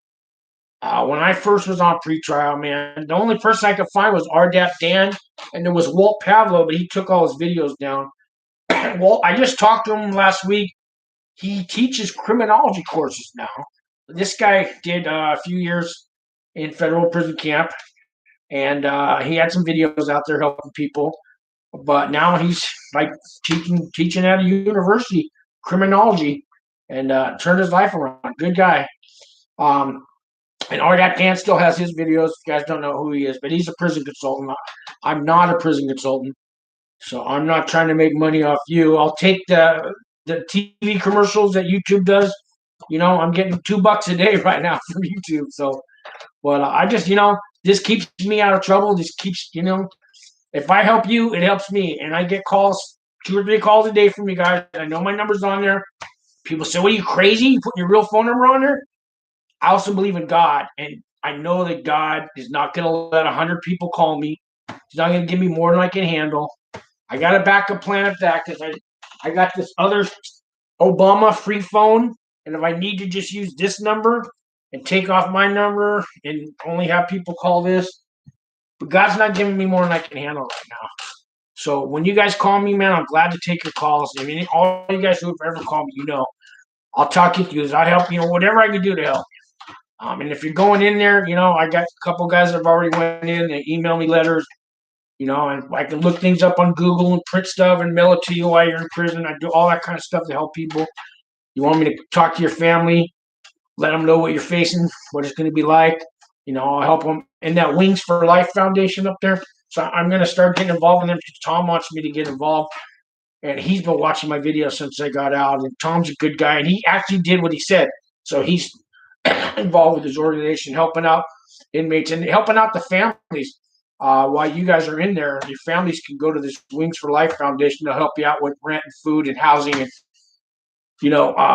When I first was on pretrial, man, the only person I could find was RDAP Dan, and there was Walt Pavlo, but he took all his videos down. Walt, I just talked to him last week. He teaches criminology courses now. This guy did a few years in federal prison camp, and he had some videos out there helping people. But now he's like teaching at a university, criminology, and turned his life around. Good guy. And RDAP Dan still has his videos. You guys don't know who he is, but he's a prison consultant. I'm not a prison consultant, so I'm not trying to make money off you. I'll take the TV commercials that YouTube does. I'm getting $2 a day right now from YouTube. So, but I just, this keeps me out of trouble. This keeps, if I help you, it helps me. And I get calls, 2 or 3 calls a day from you guys. I know my number's on there. People say, "What, are you crazy? You putting your real phone number on there?" I also believe in God, and I know that God is not going to let 100 people call me. He's not going to give me more than I can handle. I got a backup plan of that because I got this other Obama free phone, and if I need to just use this number and take off my number and only have people call this, but God's not giving me more than I can handle right now. So when you guys call me, man, I'm glad to take your calls. I mean, all you guys who have ever called me, I'll talk you through this. I'll help you, whatever I can do to help. And if you're going in there, I got a couple guys that have already went in. They email me letters, and I can look things up on Google and print stuff and mail it to you while you're in prison. I do all that kind of stuff to help people. You want me to talk to your family, let them know what you're facing, what it's going to be like. I'll help them in that Wings for Life Foundation up there. So I'm going to start getting involved in them because Tom wants me to get involved. And he's been watching my videos since I got out. And Tom's a good guy. And he actually did what he said. So he's involved with his organization, helping out inmates and helping out the families. While you guys are in there, your families can go to this Wings for Life Foundation to help you out with rent and food and housing and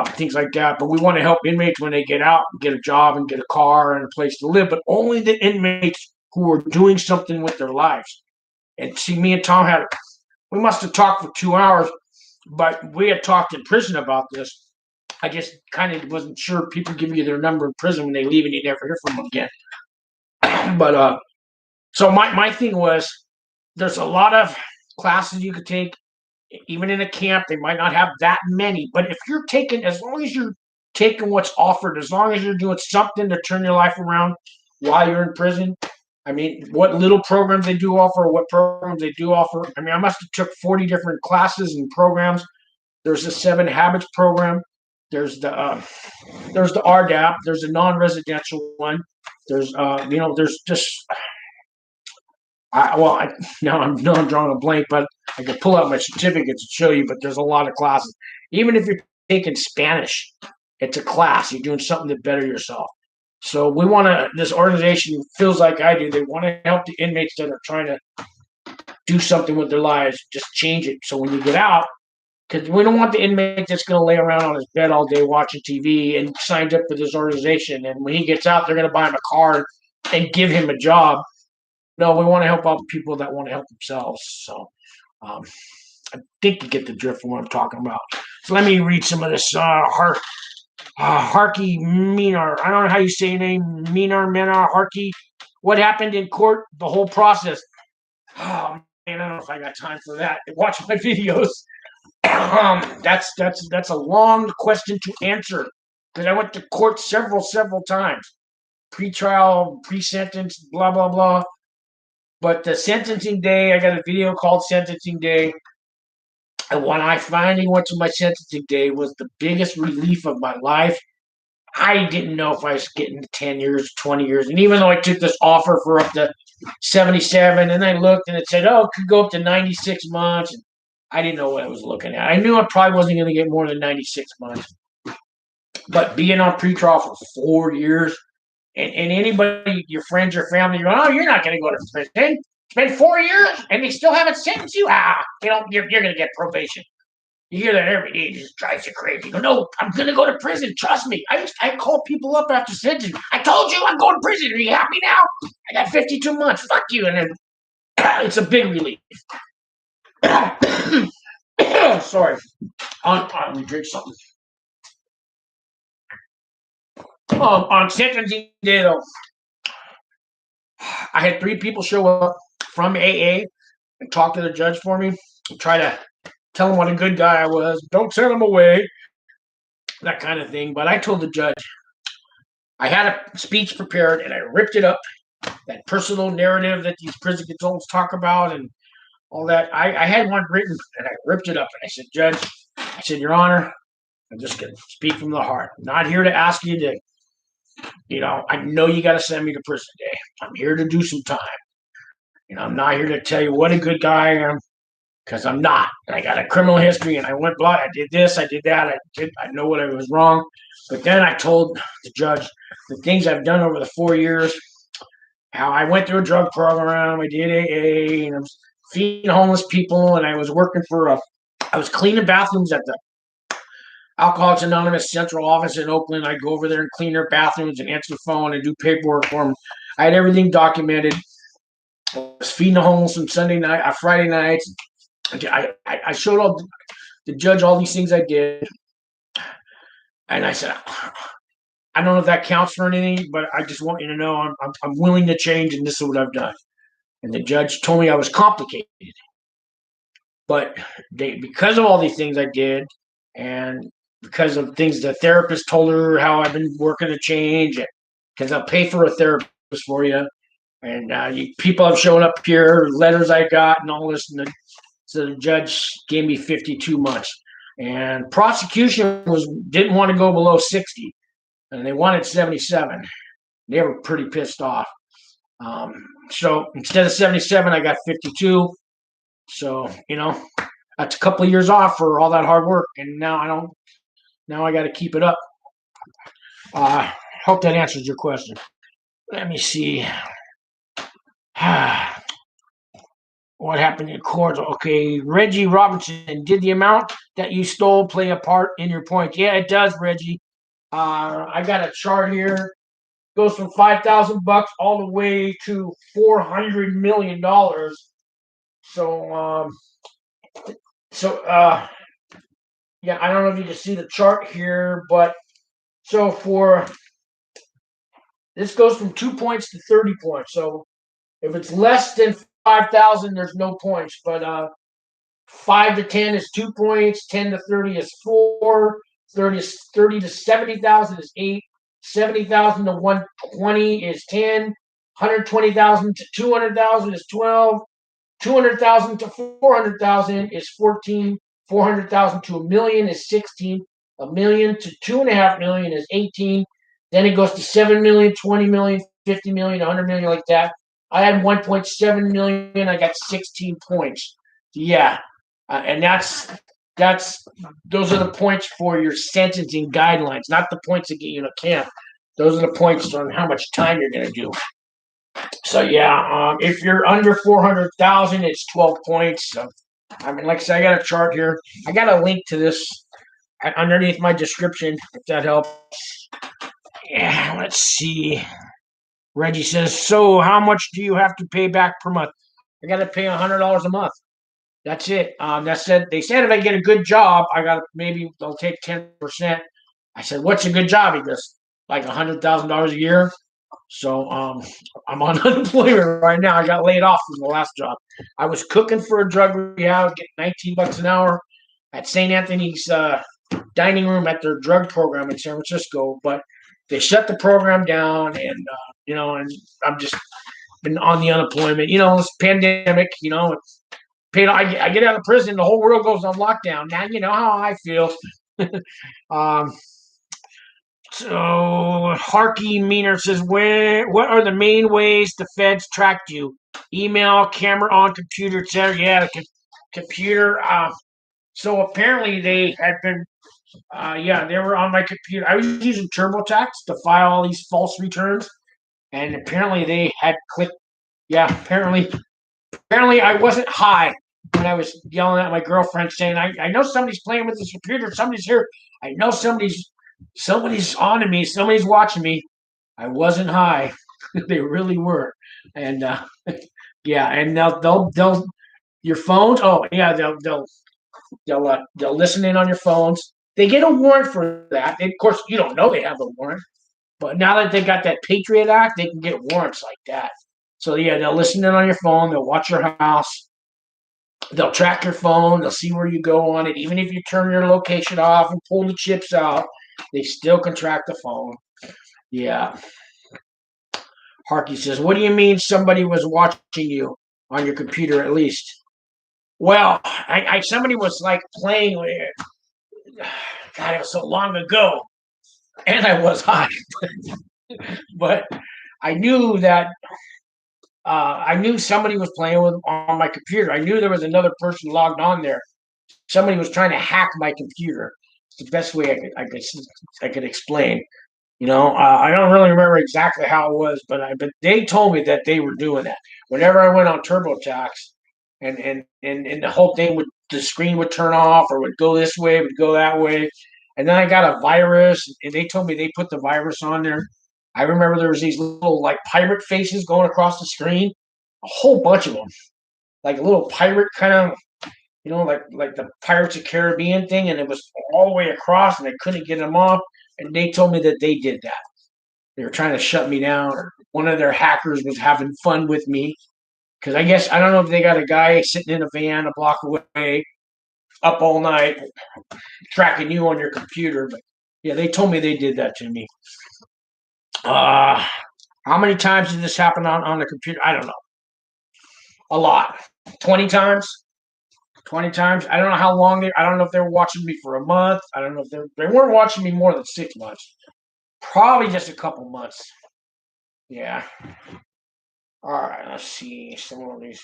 things like that. But we want to help inmates when they get out and get a job and get a car and a place to live, but only the inmates who are doing something with their lives. And see, me and Tom we must have talked for 2 hours, but we had talked in prison about this. I just kind of wasn't sure. People give you their number in prison when they leave and you never hear from them again. But so my thing was, there's a lot of classes you could take. Even in a camp, they might not have that many. But if you're taking, as long as you're taking what's offered, as long as you're doing something to turn your life around while you're in prison, I mean, what little programs they do offer, what programs they do offer. I mean, I must have took 40 different classes and programs. There's a 7 Habits program. there's the RDAP, there's a non-residential one. There's there's just now I'm drawing a blank, but I could pull out my certificates to show you. But there's a lot of classes. Even if you're taking Spanish, it's a class. You're doing something to better yourself. So we want to. This organization feels like I do. They want to help the inmates that are trying to do something with their lives. Just change it. So when you get out, because we don't want the inmate that's going to lay around on his bed all day watching TV and signed up for this organization, and when he gets out, they're going to buy him a car and give him a job. No, we want to help out people that want to help themselves. So I think you get the drift of what I'm talking about. So let me read some of this Harkey Minar. I don't know how you say your name. Minar Harkey. What happened in court? The whole process. Oh man, I don't know if I got time for that. Watch my videos. That's a long question to answer because I went to court several times. Pretrial, pre-sentence, blah blah blah. But the sentencing day, I got a video called Sentencing Day. And when I finally went to my sentencing day, was the biggest relief of my life. I didn't know if I was getting 10 years, 20 years. And even though I took this offer for up to 77, and I looked and it said, oh, it could go up to 96 months. And I didn't know what I was looking at. I knew I probably wasn't going to get more than 96 months. But being on pretrial for 4 years, and anybody, your friends, your family, you're going, oh, you're not going to go to prison. It's been 4 years and they still haven't sentenced you. You're going to get probation. You hear that every day. It just drives you crazy. You go, no, I'm going to go to prison. Trust me. I call people up after sentencing. I told you I'm going to prison. Are you happy now? I got 52 months. Fuck you. And then it's a big relief. Sorry. Let me drink something. On sentencing day, though, I had 3 people show up from AA and talk to the judge for me and try to tell him what a good guy I was. Don't send him away, that kind of thing. But I told the judge, I had a speech prepared and I ripped it up, that personal narrative that these prison consultants talk about and all that. I had one written and I ripped it up. And I said, Judge, I said, Your Honor, I'm just going to speak from the heart. I'm not here to ask you to, I know you got to send me to prison day. I'm here to do some time. I'm not here to tell you what a good guy I am, because I'm not. And I got a criminal history, and I went blind. I did this, I did that. I know what I was wrong. But then I told the judge the things I've done over the 4 years, how I went through a drug program, I did AA, and I was feeding homeless people, and I was working I was cleaning bathrooms at the Alcoholics Anonymous central office in Oakland. I'd go over there and clean their bathrooms and answer the phone and do paperwork for them. I had everything documented. I was feeding the homeless on Friday nights. I showed the judge all these things I did. And I said, I don't know if that counts for anything, but I just want you to know I'm willing to change, and this is what I've done. And the judge told me I was complicated. But because of all these things I did, and because of things the therapist told her how I've been working to change, because I'll pay for a therapist for you. And people have shown up here, letters I got, and all this. And so the judge gave me 52 months. And prosecution didn't want to go below 60, and they wanted 77. They were pretty pissed off. So instead of 77, I got 52. So that's a couple of years off for all that hard work, and now I got to keep it up. Hope that answers your question. Let me see. What happened in court? Okay, Reggie Robertson, did the amount that you stole play a part in your point? Yeah, it does, Reggie. I got a chart here. It goes from $5,000 all the way to $400 million. So, yeah, I don't know if you can see the chart here, but so this goes from 2 points to 30 points. So if it's less than 5,000, there's no points. But 5 to 10 is 2 points. 10 to 30 is 4. 30 to 70,000 is 8. 70,000 to 120 is 10. 120,000 to 200,000 is 12. 200,000 to 400,000 is 14. 400,000 to $1 million is 16. $1 million to $2.5 million is 18. Then it goes to 7 million, 20 million, 50 million, 100 million, like that. I had 1.7 million. I got 16 points. Yeah, and that's those are the points for your sentencing guidelines, not the points that get you in a camp. Those are the points on how much time you're going to do. So yeah, if you're under 400,000, it's 12 points. So, I mean, like I said, I got a chart here. I got a link to this underneath my description, if that helps. Yeah, let's see. Reggie says, so how much do you have to pay back per month? I got to pay $100 a month. That's it. They said if I get a good job, maybe they'll take 10%. I said, what's a good job? He goes, like $100,000 a year. So I'm on unemployment right now. I got laid off from the last job. I was cooking for a drug rehab, getting $19 an hour at St. Anthony's dining room at their drug program in San Francisco. But they shut the program down, and and I'm just been on the unemployment. This pandemic. It's paid. I get out of prison, the whole world goes on lockdown. Now you know how I feel. So Harky Meaner says, what are the main ways the feds tracked you? Email, camera on computer, etc. Yeah, the computer. So apparently they had been, they were on my computer. I was using TurboTax to file all these false returns, and apparently they had clicked. Yeah, apparently I wasn't high when I was yelling at my girlfriend saying, I know somebody's playing with this computer. Somebody's here. I know somebody's on to me. Somebody's watching me. I wasn't high. They really were. And yeah, and they'll your phones. Oh yeah, they'll listen in on your phones. They get a warrant for that. Of course, you don't know they have a warrant, but now that they got that Patriot Act, they can get warrants like that. So yeah, they'll listen in on your phone. They'll watch your house. They'll track your phone. They'll see where you go on it. Even if you turn your location off and pull the chips out, they still can track the phone. Yeah. Harky says, what do you mean somebody was watching you on your computer at least? Well, somebody was like playing with it. God, it was so long ago. And I was high. But I knew that I knew somebody was playing with on my computer. I knew there was another person logged on there. Somebody was trying to hack my computer. It's the best way I could explain. I don't really remember exactly how it was, but they told me that they were doing that. Whenever I went on TurboTax, and the whole thing the screen would turn off or would go this way, would go that way, and then I got a virus, and they told me they put the virus on there. I remember there was these little like pirate faces going across the screen, a whole bunch of them, like a little pirate kind of, like the Pirates of the Caribbean thing, and it was all the way across, and I couldn't get them off. And they told me that they did that. They were trying to shut me down, or one of their hackers was having fun with me. Because I don't know if they got a guy sitting in a van a block away, up all night, tracking you on your computer. But yeah, they told me they did that to me. How many times did this happen on the computer? I don't know. A lot. 20 times. 20 times. I don't know how long I don't know if they were watching me for a month. I don't know if they weren't watching me more than 6 months. Probably just a couple months. Yeah. All right. Let's see some of these.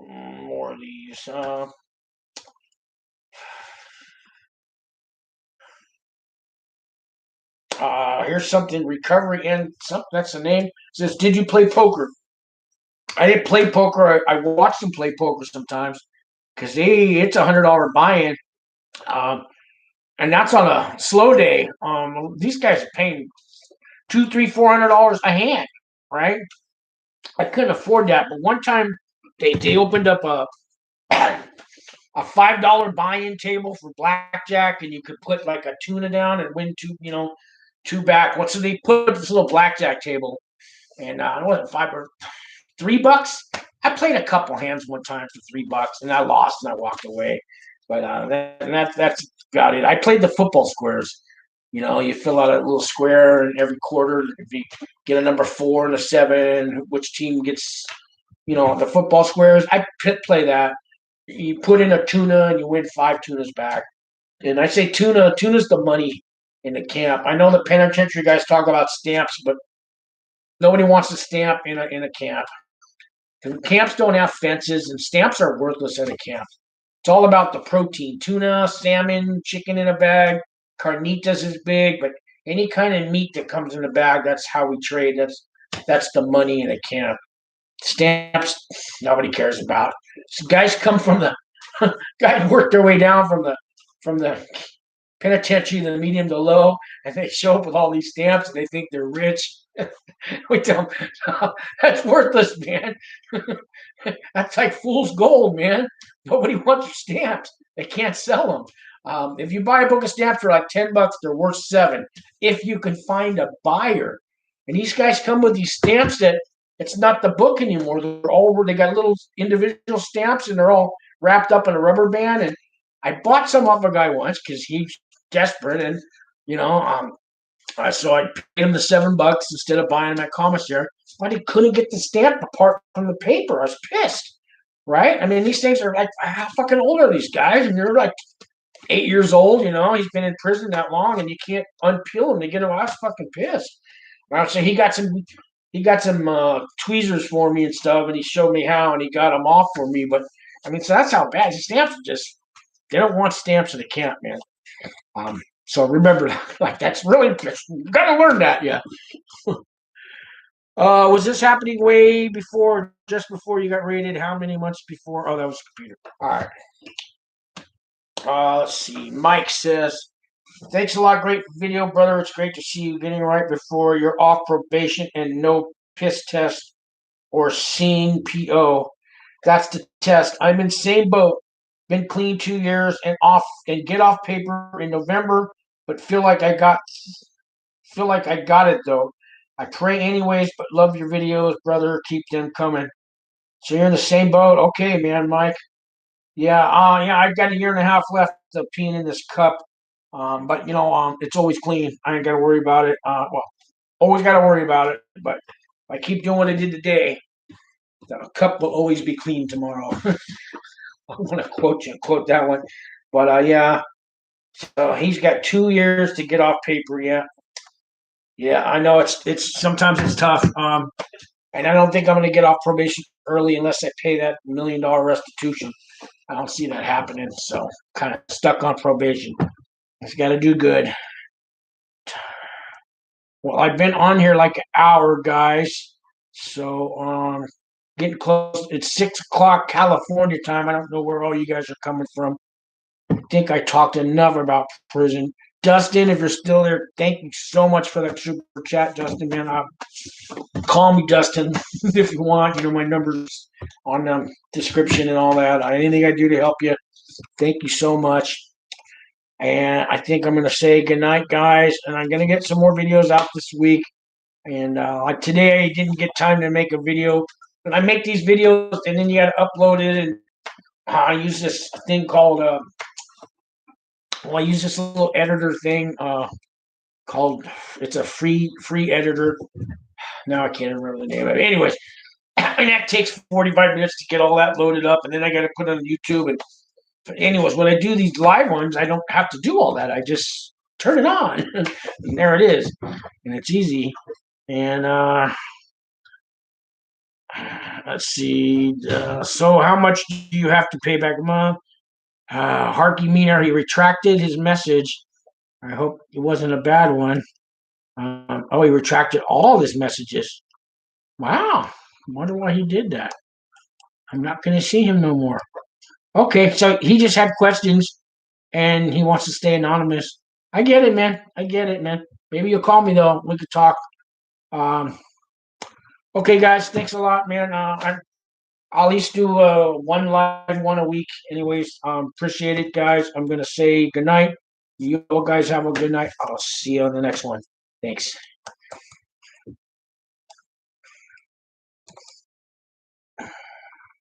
More of these. Here's something. Recovery and something. That's the name. It says, did you play poker? I didn't play poker. I watched them play poker sometimes because it's $100 buy-in, and that's on a slow day. These guys are paying $200, $300, $400 a hand, right? I couldn't afford that, but one time they opened up a $5 buy-in table for blackjack, and you could put like a tuna down and win two back. So they put this little blackjack table, and it wasn't $5 or $3. I played a couple hands one time for $3, and I lost, and I walked away. But that's about it. I played the football squares. You fill out a little square in every quarter. If you get a number 4 and a 7, which team gets, the football squares? I play that. You put in a tuna and you win 5 tunas back. And I say tuna's the money in the camp. I know the penitentiary guys talk about stamps, but nobody wants to stamp in a camp. And camps don't have fences, and stamps are worthless at a camp. It's all about the protein: tuna, salmon, chicken in a bag. Carnitas is big, but any kind of meat that comes in a bag, that's how we trade. That's the money in a camp. Stamps, nobody cares about. So guys come from the guys work their way down from the penitentiary, the medium to low, and they show up with all these stamps and they think they're rich. We tell them, that's worthless, man. That's like fool's gold, man. Nobody wants your stamps. They can't sell them. If you buy a book of stamps for like $10, they're worth $7 if you can find a buyer. And these guys come with these stamps that it's not the book anymore. They got little individual stamps and they're all wrapped up in a rubber band. And I bought some off a guy once because he's desperate, and so I paid him the $7 instead of buying them at commissary. But he couldn't get the stamp apart from the paper. I was pissed, right? I mean, these things are like, how fucking old are these guys? And they're like 8 years old. He's been in prison that long, and you can't unpeel them to get them. I was fucking pissed. So he got some tweezers for me and stuff, and he showed me how, and he got them off for me. But I mean, so that's how bad. The stamps are just, they don't want stamps in the camp, man. So remember, like, that's really, you gotta learn that, yeah. Was this happening way before, just before you got raided? How many months before? Oh, that was the computer. All right. Let's see. Mike says, thanks a lot. Great video, brother. It's great to see you getting right before you're off probation and no piss test or seeing PO. That's the test. I'm in the same boat. Been clean 2 years and get off paper in November, but feel like I got it though. I pray anyways, but love your videos, brother. Keep them coming. So you're in the same boat. Okay, man, Mike. Yeah, I've got a year and a half left of peeing in this cup. But it's always clean. I ain't gotta worry about it. Always gotta worry about it. But if I keep doing what I did today, the cup will always be clean tomorrow. I want to quote that one. But yeah. So he's got 2 years to get off paper. Yeah, I know it's sometimes it's tough. And I don't think I'm going to get off probation early unless I pay that $1 million restitution. I don't see that happening. So kind of stuck on probation. Just got to do good. Well, I've been on here like an hour, guys. So getting close. It's 6:00 California time. I don't know where all you guys are coming from. I think I talked enough about prison. Dustin, if you're still there, thank you so much for that super chat, Dustin, man. Call me Dustin if you want. My number's on the description and all that. Anything I do to help you, thank you so much. And I think I'm going to say goodnight, guys. And I'm going to get some more videos out this week. And like today, I didn't get time to make a video. But I make these videos, and then you got to upload it. And I use this thing called I use this little editor thing called, it's a free editor. Now I can't remember the name of it. Anyways, and that takes 45 minutes to get all that loaded up, and then I got to put it on YouTube. And anyways, when I do these live ones, I don't have to do all that. I just turn it on, and there it is, and it's easy. And let's see. So how much do you have to pay back a month? Harky Meaner, he retracted his message. I hope it wasn't a bad one. He retracted all of his messages. Wow. I wonder why he did that. I'm not going to see him no more. Okay, so he just had questions, and he wants to stay anonymous. I get it, man. Maybe you'll call me, though. We could talk. Okay, guys. Thanks a lot, man. I'll at least do one live one a week. Anyways, appreciate it, guys. I'm going to say goodnight. You all guys have a good night. I'll see you on the next one. Thanks.